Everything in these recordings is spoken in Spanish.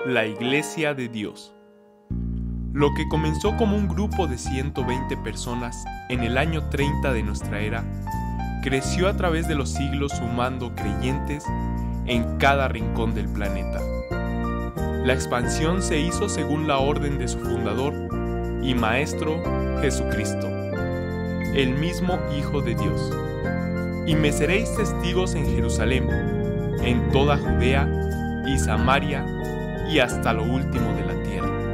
La Iglesia de Dios. Lo que comenzó como un grupo de 120 personas en el año 30 de nuestra era, creció a través de los siglos sumando creyentes en cada rincón del planeta. La expansión se hizo según la orden de su fundador y maestro Jesucristo, el mismo Hijo de Dios. Y me seréis testigos en Jerusalén, en toda Judea y Samaria y hasta lo último de la tierra.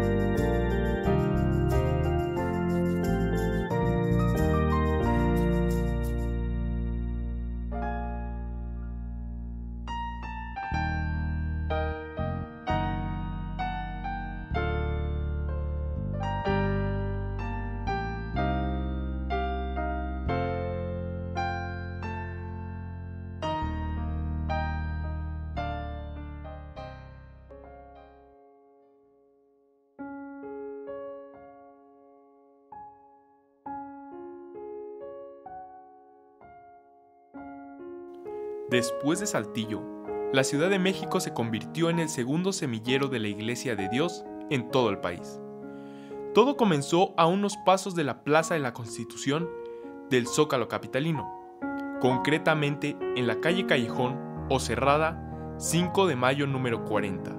Después de Saltillo, la Ciudad de México se convirtió en el segundo semillero de la Iglesia de Dios en todo el país. Todo comenzó a unos pasos de la Plaza de la Constitución del Zócalo capitalino, concretamente en la calle Callejón o Cerrada 5 de mayo número 40.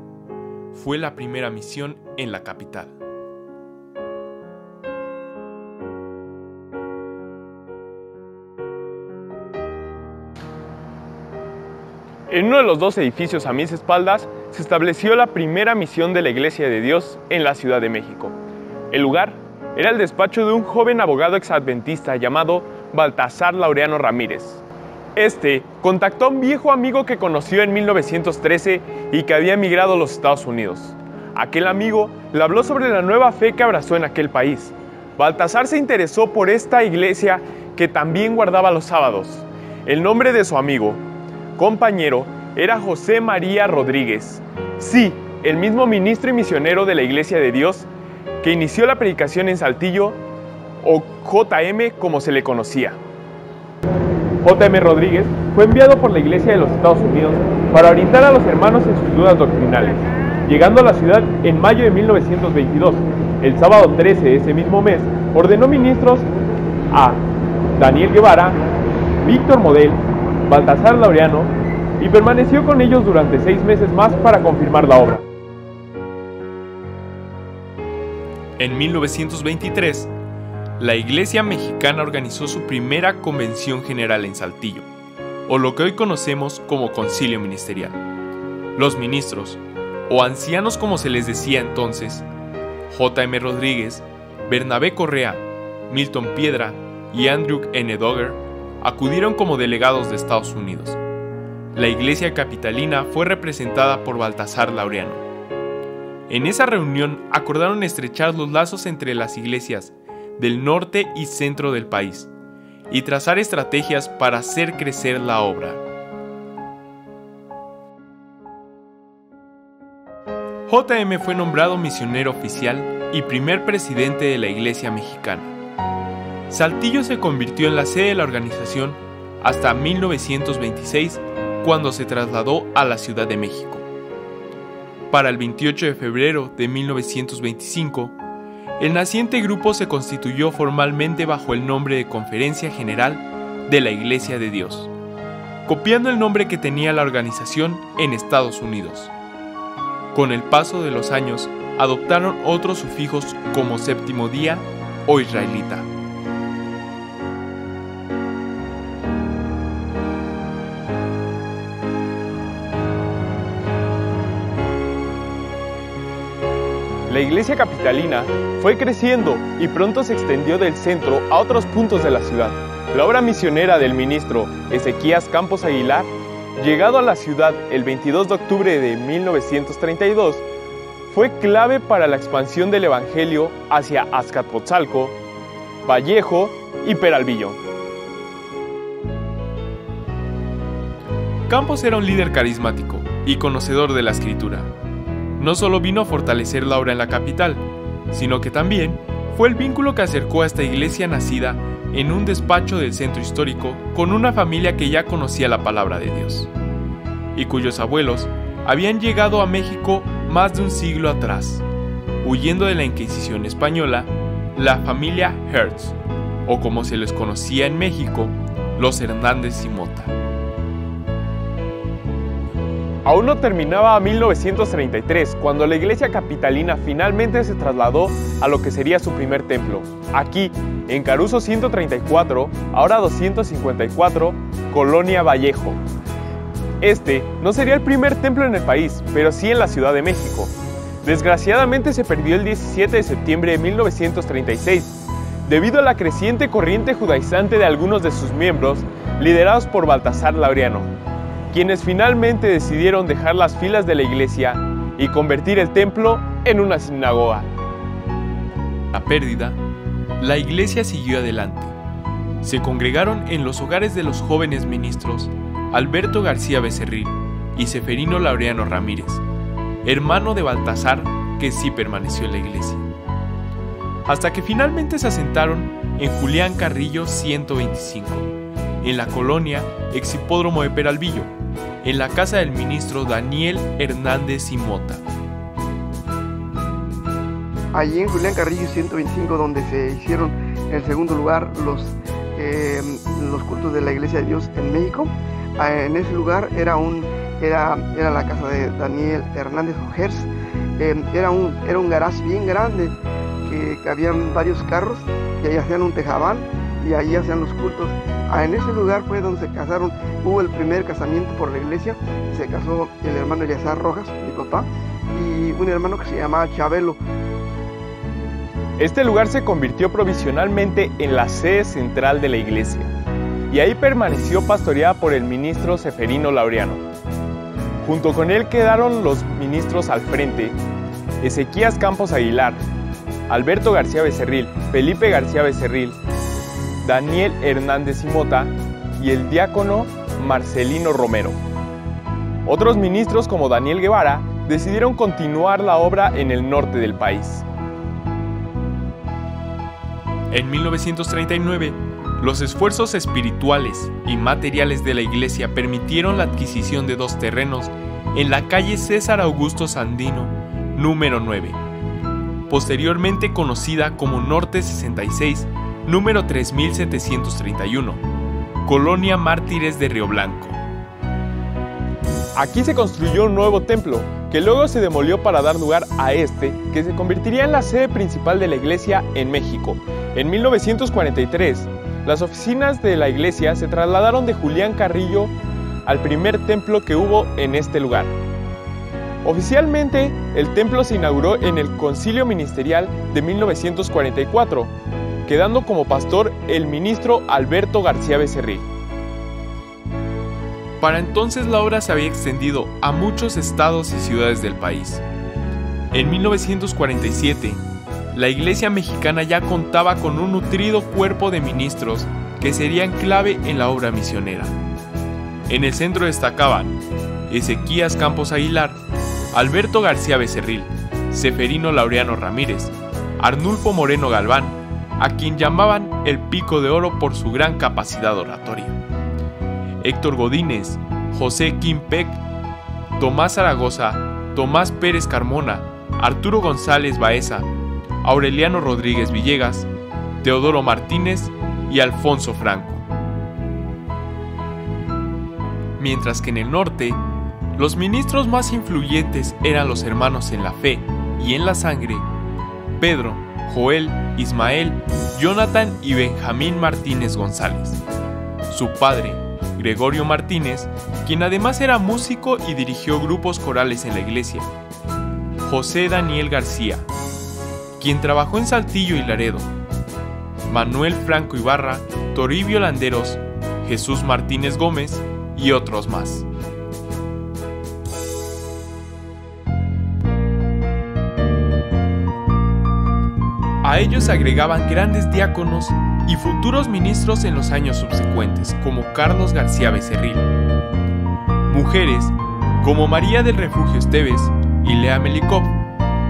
Fue la primera misión en la capital. En uno de los dos edificios a mis espaldas se estableció la primera misión de la Iglesia de Dios en la Ciudad de México. El lugar era el despacho de un joven abogado exadventista llamado Baltasar Laureano Ramírez. Este contactó a un viejo amigo que conoció en 1913 y que había emigrado a los Estados Unidos. Aquel amigo le habló sobre la nueva fe que abrazó en aquel país. Baltasar se interesó por esta iglesia que también guardaba los sábados. El nombre de su amigo, compañero, era José María Rodríguez. Sí, el mismo ministro y misionero de la Iglesia de Dios que inició la predicación en Saltillo, o JM como se le conocía. JM Rodríguez fue enviado por la Iglesia de los Estados Unidos para orientar a los hermanos en sus dudas doctrinales, llegando a la ciudad en mayo de 1922. El sábado 13 de ese mismo mes, ordenó ministros a Daniel Guevara, Víctor Model, Baltasar Laureano, y permaneció con ellos durante 6 meses más para confirmar la obra. En 1923, la Iglesia Mexicana organizó su primera convención general en Saltillo, o lo que hoy conocemos como Concilio Ministerial. Los ministros, o ancianos como se les decía entonces, J.M. Rodríguez, Bernabé Correa, Milton Piedra y Andrew N. Dogger, acudieron como delegados de Estados Unidos. La Iglesia capitalina fue representada por Baltasar Laureano. En esa reunión acordaron estrechar los lazos entre las iglesias del norte y centro del país y trazar estrategias para hacer crecer la obra. JM fue nombrado misionero oficial y primer presidente de la Iglesia mexicana. Saltillo se convirtió en la sede de la organización hasta 1926, cuando se trasladó a la Ciudad de México. Para el 28 de febrero de 1925, el naciente grupo se constituyó formalmente bajo el nombre de Conferencia General de la Iglesia de Dios, copiando el nombre que tenía la organización en Estados Unidos. Con el paso de los años, adoptaron otros sufijos como Séptimo Día o Israelita. La iglesia capitalina fue creciendo y pronto se extendió del centro a otros puntos de la ciudad. La obra misionera del ministro Ezequías Campos Aguilar, llegado a la ciudad el 22 de octubre de 1932, fue clave para la expansión del evangelio hacia Azcapotzalco, Vallejo y Peralvillo. Campos era un líder carismático y conocedor de la escritura. No solo vino a fortalecer la obra en la capital, sino que también fue el vínculo que acercó a esta iglesia nacida en un despacho del centro histórico con una familia que ya conocía la palabra de Dios y cuyos abuelos habían llegado a México más de un siglo atrás, huyendo de la Inquisición española, la familia Hertz, o como se les conocía en México, los Hernández y Mota. Aún no terminaba 1933 cuando la iglesia capitalina finalmente se trasladó a lo que sería su primer templo, aquí, en Caruso 134, ahora 254, Colonia Vallejo. Este no sería el primer templo en el país, pero sí en la Ciudad de México. Desgraciadamente se perdió el 17 de septiembre de 1936, debido a la creciente corriente judaizante de algunos de sus miembros, liderados por Baltasar Laureano, quienes finalmente decidieron dejar las filas de la iglesia y convertir el templo en una sinagoga. La pérdida, la iglesia siguió adelante. Se congregaron en los hogares de los jóvenes ministros Alberto García Becerril y Seferino Laureano Ramírez, hermano de Baltasar, que sí permaneció en la iglesia. Hasta que finalmente se asentaron en Julián Carrillo 125, en la colonia ex Hipódromo de Peralvillo, en la casa del ministro Daniel Hernández y Mota. Allí en Julián Carrillo 125, donde se hicieron en el segundo lugar los cultos de la Iglesia de Dios en México, en ese lugar era la casa de Daniel Hernández Ojers. Era un garage bien grande, que cabían varios carros, y ahí hacían un tejabán y ahí hacían los cultos. En ese lugar fue donde se casaron, hubo el primer casamiento por la iglesia. Se casó el hermano Eleazar Rojas, mi papá, y un hermano que se llamaba Chabelo. Este lugar se convirtió provisionalmente en la sede central de la iglesia, y ahí permaneció pastoreada por el ministro Seferino Laureano. Junto con él quedaron los ministros al frente: Ezequías Campos Aguilar, Alberto García Becerril, Felipe García Becerril, Daniel Hernández y Mota y el diácono Marcelino Romero. Otros ministros como Daniel Guevara decidieron continuar la obra en el norte del país. En 1939, los esfuerzos espirituales y materiales de la iglesia permitieron la adquisición de 2 terrenos en la calle César Augusto Sandino, número 9, posteriormente conocida como Norte 66, número 3731, Colonia Mártires de Río Blanco. Aquí se construyó un nuevo templo, que luego se demolió para dar lugar a este, que se convertiría en la sede principal de la iglesia en México. En 1943, las oficinas de la iglesia se trasladaron de Julián Carrillo al primer templo que hubo en este lugar. Oficialmente, el templo se inauguró en el Concilio Ministerial de 1944, quedando como pastor el ministro Alberto García Becerril. Para entonces la obra se había extendido a muchos estados y ciudades del país. En 1947, la iglesia mexicana ya contaba con un nutrido cuerpo de ministros que serían clave en la obra misionera. En el centro destacaban Ezequías Campos Aguilar, Alberto García Becerril, Seferino Laureano Ramírez, Arnulfo Moreno Galván, a quien llamaban el Pico de Oro por su gran capacidad oratoria, Héctor Godínez, José Quimpec, Tomás Zaragoza, Tomás Pérez Carmona, Arturo González Baeza, Aureliano Rodríguez Villegas, Teodoro Martínez y Alfonso Franco. Mientras que en el norte, los ministros más influyentes eran los hermanos en la fe y en la sangre, Pedro, Joel, Ismael, Jonathan y Benjamín Martínez González. Su padre, Gregorio Martínez, quien además era músico y dirigió grupos corales en la iglesia. José Daniel García, quien trabajó en Saltillo y Laredo. Manuel Franco Ibarra, Toribio Landeros, Jesús Martínez Gómez y otros más. A ellos se agregaban grandes diáconos y futuros ministros en los años subsecuentes, como Carlos García Becerril. Mujeres, como María del Refugio Esteves y Lea Melikov,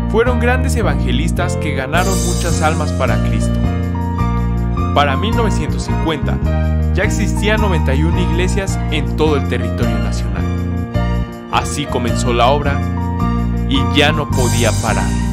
fueron grandes evangelistas que ganaron muchas almas para Cristo. Para 1950, ya existían 91 iglesias en todo el territorio nacional. Así comenzó la obra, y ya no podía parar.